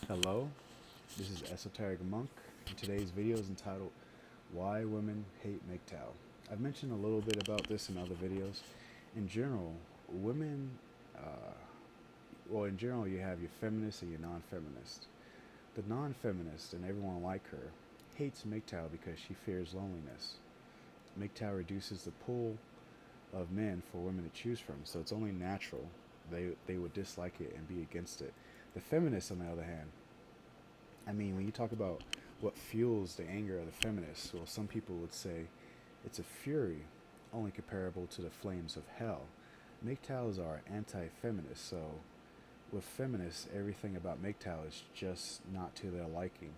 Hello, this is Esoteric Monk, and today's video is entitled Why Women Hate MGTOW. I've mentioned a little bit about this in other videos. In general, women, uh, in general, you have your feminist and your non feminist. The non feminist, and everyone like her, hates MGTOW because she fears loneliness. MGTOW reduces the pool of men for women to choose from, so it's only natural they would dislike it and be against it. The feminists, on the other hand, when you talk about what fuels the anger of the feminists, well, some people would say it's a fury only comparable to the flames of hell. MGTOWs are anti-feminist, so with feminists, everything about MGTOW is just not to their liking.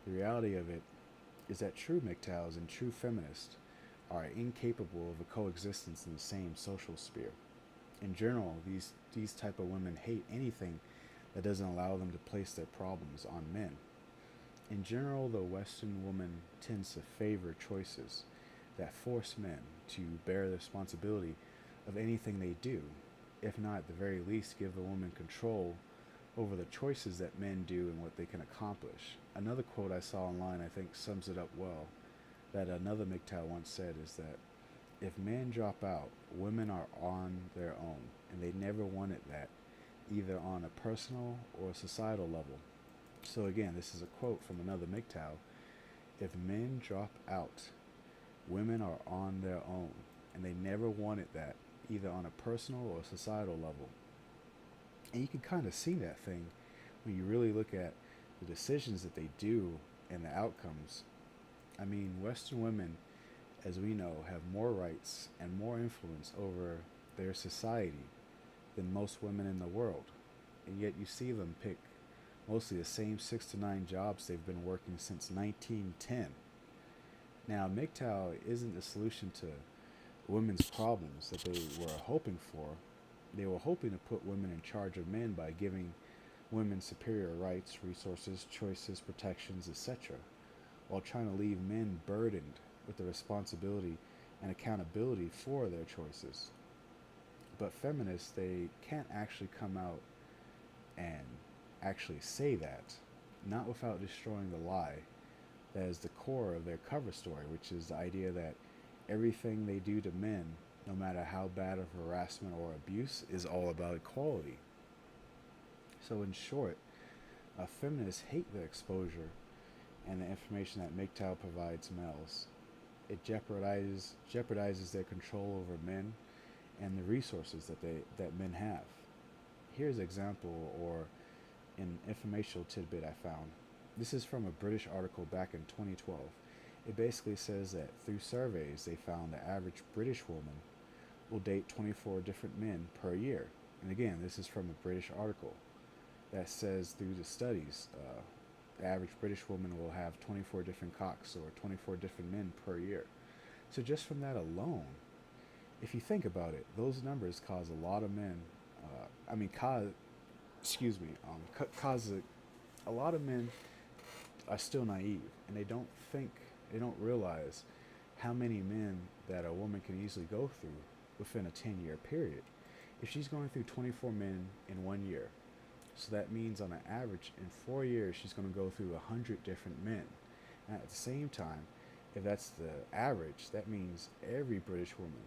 The reality of it is that true MGTOWs and true feminists are incapable of a coexistence in the same social sphere. In general, these type of women hate anything that doesn't allow them to place their problems on men. In general, the Western woman tends to favor choices that force men to bear the responsibility of anything they do, if not at the very least give the woman control over the choices that men do and what they can accomplish. Another quote I saw online I think sums it up well, that another MGTOW once said is that if men drop out, women are on their own, and they never wanted that, either on a personal or societal level. So again, this is a quote from another MGTOW. If men drop out, women are on their own, and they never wanted that, either on a personal or societal level. And you can kind of see that thing when you really look at the decisions that they do and the outcomes. Western women, as we know, have more rights and more influence over their society than most women in the world. And yet you see them pick mostly the same 6 to 9 jobs they've been working since 1910. Now, MGTOW isn't the solution to women's problems that they were hoping for. They were hoping to put women in charge of men by giving women superior rights, resources, choices, protections, etc., while trying to leave men burdened with the responsibility and accountability for their choices. But feminists, they can't actually come out and actually say that, not without destroying the lie that is the core of their cover story, which is the idea that everything they do to men, no matter how bad of harassment or abuse, is all about equality. So, in short, feminists hate the exposure and the information that MGTOW provides males. It jeopardizes their control over men and the resources that men have. Here's an example or an informational tidbit I found. This is from a British article back in 2012. It basically says that through surveys, they found the average British woman will date 24 different men per year. And again, this is from a British article that says through the studies, the average British woman will have 24 different cocks or 24 different men per year. So just from that alone, if you think about it, those numbers cause a lot of men. Cause a lot of men are still naive, and they don't realize how many men that a woman can easily go through within a 10-year period. If she's going through 24 men in 1 year, so that means on an average in 4 years she's going to go through 100 different men. And at the same time, if that's the average, that means every British woman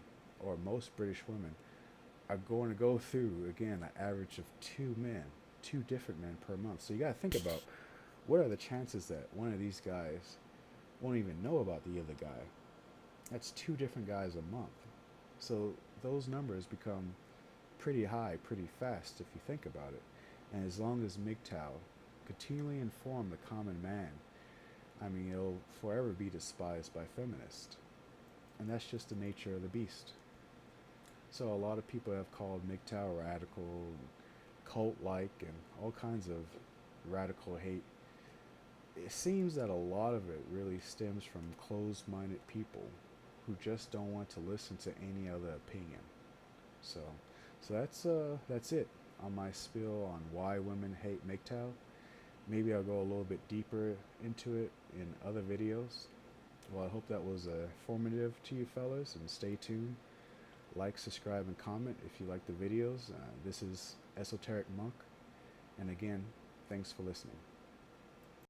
or most British women are going to go through, again, an average of 2 different men per month. So you got to think about what are the chances that one of these guys won't even know about the other guy. That's 2 different guys a month. So those numbers become pretty high pretty fast if you think about it. And as long as MGTOW continually inform the common man, it'll forever be despised by feminists. And that's just the nature of the beast. So a lot of people have called MGTOW radical, cult-like, and all kinds of radical hate. It seems that a lot of it really stems from closed-minded people who just don't want to listen to any other opinion. So, that's it on my spiel on why women hate MGTOW. Maybe I'll go a little bit deeper into it in other videos. Well, I hope that was informative to you fellas, and stay tuned. Like, subscribe, and comment if you like the videos. This is Esoteric Monk, and again, thanks for listening.